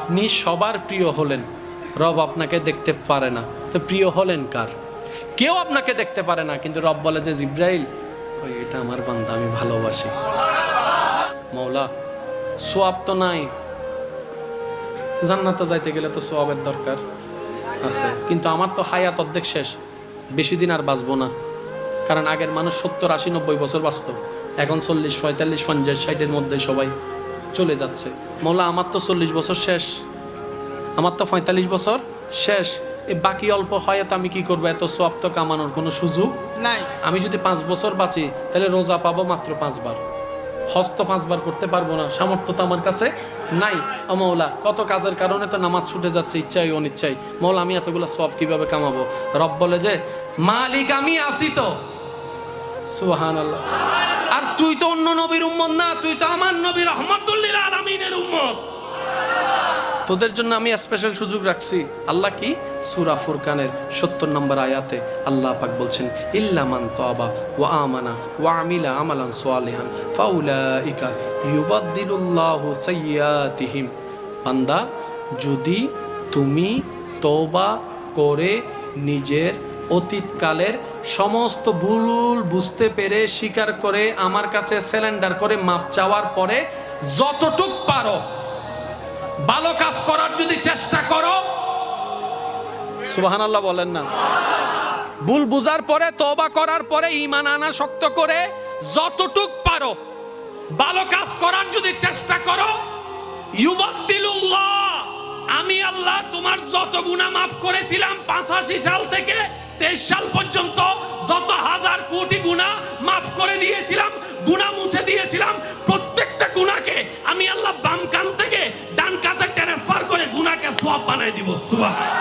আপনি সবার প্রিয় হলেন, রব আপনাকে দেখতে পারে না, তো প্রিয় হলেন কার? কেউ আপনাকে দেখতে পারে না, কিন্তু রব বলে যে জিব্রাইল ওই এটা আমার বান্দা, আমি ভালোবাসি। মওলা সোয়াব তো নাই, জান্নাতে যাইতে গেলে তো সোয়াবের দরকার আছে, কিন্তু আমার তো হায়াত অর্ধেক শেষ, বেশি দিন আর বাঁচবো না। কারণ আগের মানুষ 70, 80, 90 বছর বাঁচত, এখন 40, 45, 50, 60-এর মধ্যে সবাই চলে যাচ্ছে। মওলা আমার তো 40 বছর শেষ, আমার তো 45 বছর শেষ, এই বাকি অল্প হায়াত আমি কি করবো? এত সোয়াব তো কামানোর কোনো সুযোগ নাই। আমি যদি 5 বছর বাঁচি তাহলে রোজা পাবো মাত্র 5 বার, হজ তো 5 বার করতে পারবো না, সামর্থ্য তো আমার কাছে নাই। ও মওলা, কত কাজের কারণে তো নামাজ ছুটে যাচ্ছে, ইচ্ছাই অনিচ্ছাই। মওলা আমি এতগুলো সওয়াব কিভাবে কামাবো? রব বলে যে মালিক আমি আসি তো। সুবহানাল্লাহ। আর তুই তো অন্য নবীর উম্মত না, তুই তো আমার নবী রাহমাতুল লিল আলামিনের উম্মত। তোদের জন্য আমি স্পেশাল সুযোগ রাখছি। আল্লাহ কি? সূরা ফুরকানের 70 নম্বর আয়াতে আল্লাহ পাক বলছেন, ইল্লা মান তাবা ওয়া আমানা ওয়া আমিলা আমালান সালিহান ফাউলাইকা ইউবাদদিলুল্লাহু সাইয়্যাতিহিম। বান্দা, যদি তুমি তওবা করে নিজের অতীতকালের সমস্ত ভুল বুঝতে পেরে স্বীকার করে আমার কাছে সারেন্ডার করে মাপ চাওয়ার পরে যতটুক পারো ভালো কাজ করার যদি চেষ্টা করো, সুবহানাল্লাহ বলেন না, ভুল বুঝার পরে তওবা করার পরে ঈমান আনা শক্ত করে যতটুক পারো ভালো কাজ করার যদি চেষ্টা করো, ইউবাদদিলুল্লাহ, আমি আল্লাহ তোমার যত গুনাহ মাফ করেছিলাম 85 সাল থেকে 23 সাল পর্যন্ত, যত হাজার কোটি গুনাহ মাফ করে দিয়েছিলাম, গুনাহ মুছে দিয়েছিলাম, প্রত্যেকটা গুনাহকে আমি আল্লাহ বাম কান থেকে ডান কাছে ট্রান্সফার করে গুনাহকে সওয়াব বানাই দিব। সুবহান।